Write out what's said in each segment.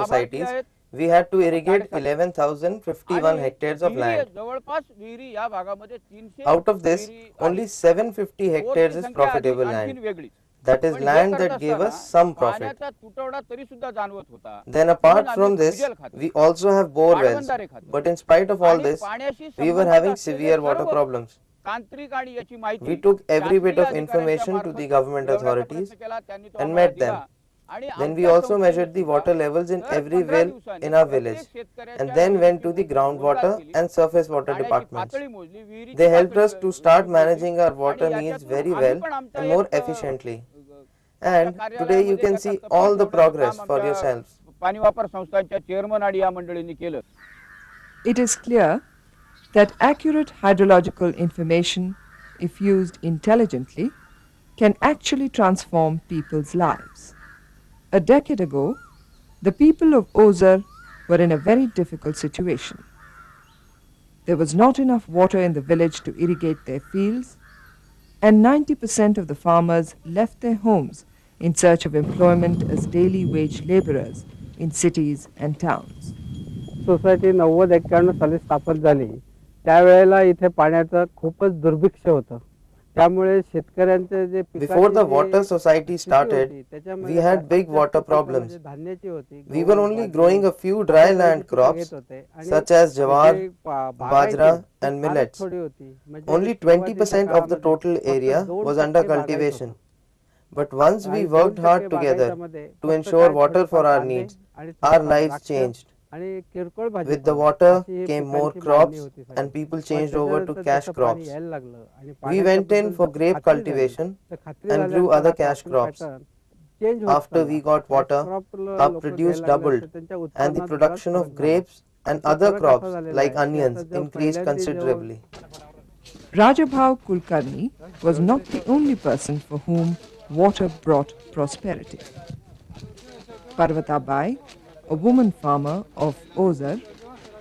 societies, we had to irrigate 11,051 hectares of land. Out of this, only 750 hectares is profitable land. That is land that gave us some profit. Then apart from this, we also have bore wells. But in spite of all this, we were having severe water problems. We took every bit of information to the government authorities and met them. Then we also measured the water levels in every well in our village and then went to the groundwater and surface water departments. They helped us to start managing our water needs very well and more efficiently. And today you can see all the progress for yourselves. It is clear that accurate hydrological information, if used intelligently, can actually transform people's lives. A decade ago, the people of Ozar were in a very difficult situation. There was not enough water in the village to irrigate their fields, and 90% of the farmers left their homes in search of employment as daily wage laborers in cities and towns. Society 90-91 साली स्थापन झाली त्यावेळेला इथे पाण्याचं खूपच दुर्भिक्ष होतं. त्यामुळे शेतकऱ्यांचे जे Before the water society started, we had big water problems. We were only growing a few dry land crops such as jawar, bajra and millets. Only 20% of the total area was under cultivation. But once we worked hard together to ensure water for our needs, our lives changed. With the water came more crops and people changed over to cash crops. We went in for grape cultivation and grew other cash crops. After we got water, our produce doubled and the production of grapes and other crops like onions increased considerably. Rajabhav Kulkarni was not the only person for whom water brought prosperity. Parvatabai, a woman farmer of Ozar,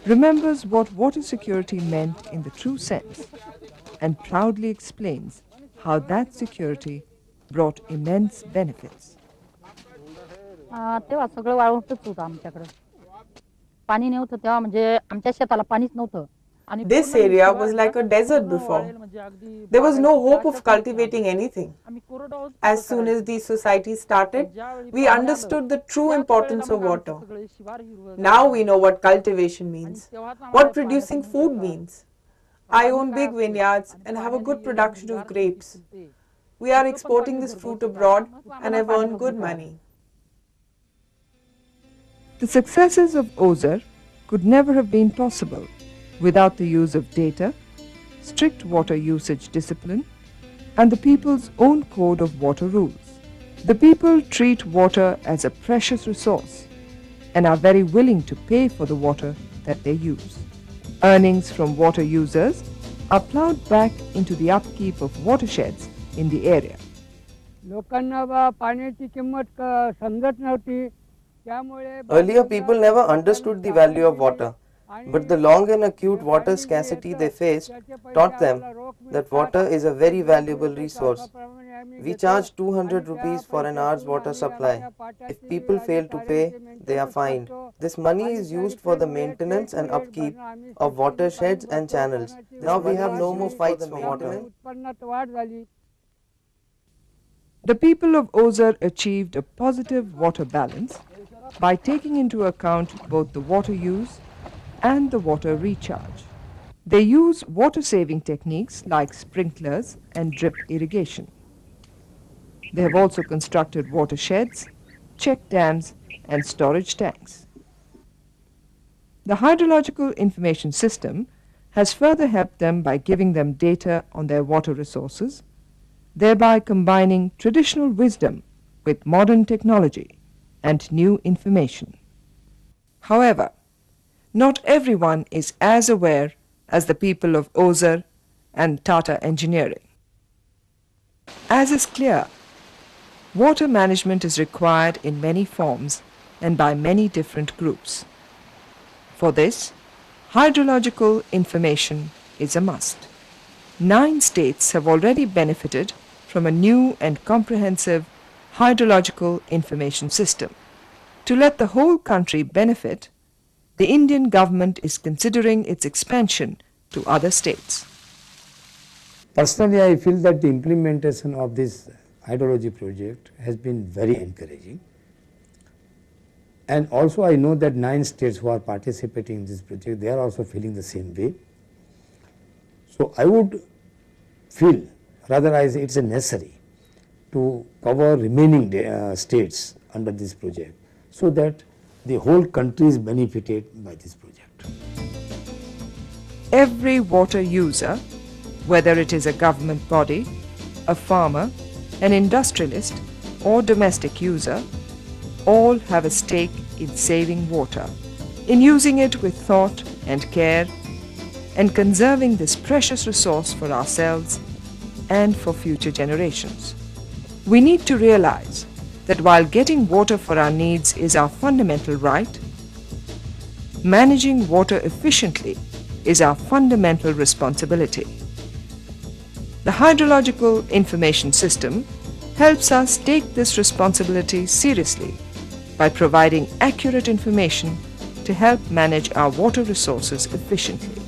remembers what water security meant in the true sense and proudly explains how that security brought immense benefits. तेव्हा सगळं वाळवंटच होतं आमच्याकडे. पाणी नव्हतं तेव्हा म्हणजे आमच्या शेताला पाणीच नव्हतं. This area was like a desert before. There was no hope of cultivating anything. As soon as the society started, we understood the true importance of water. Now we know what cultivation means, what producing food means. I own big vineyards and have a good production of grapes. We are exporting this fruit abroad and have earned good money. The successes of Ozar could never have been possible without the use of data, strict water usage discipline, and the people's own code of water rules. The people treat water as a precious resource and are very willing to pay for the water that they use. Earnings from water users are plowed back into the upkeep of watersheds in the area. Earlier people never understood the value of water. But the long and acute water scarcity they faced taught them that water is a very valuable resource. We charge 200 rupees for an hour's water supply. If people fail to pay, they are fined. This money is used for the maintenance and upkeep of watersheds and channels. Now we have no more fights for water. The people of Ozar achieved a positive water balance by taking into account both the water use and the water recharge. They use water-saving techniques like sprinklers and drip irrigation. They have also constructed watersheds, check dams, and storage tanks. The hydrological information system has further helped them by giving them data on their water resources, thereby combining traditional wisdom with modern technology and new information. However, not everyone is as aware as the people of Ozar and Tata Engineering. As is clear, water management is required in many forms and by many different groups. For this, hydrological information is a must. 9 states have already benefited from a new and comprehensive hydrological information system. To let the whole country benefit, the Indian government is considering its expansion to other states. Personally, I feel that the implementation of this hydrology project has been very encouraging. And also I know that 9 states who are participating in this project, they are also feeling the same way. So I would feel, rather it's necessary to cover remaining states under this project, so that the whole country is benefited by this project. Every water user, whether it is a government body, a farmer, an industrialist or domestic user, all have a stake in saving water, in using it with thought and care, and conserving this precious resource for ourselves and for future generations. We need to realize that while getting water for our needs is our fundamental right, managing water efficiently is our fundamental responsibility. The Hydrological Information System helps us take this responsibility seriously by providing accurate information to help manage our water resources efficiently.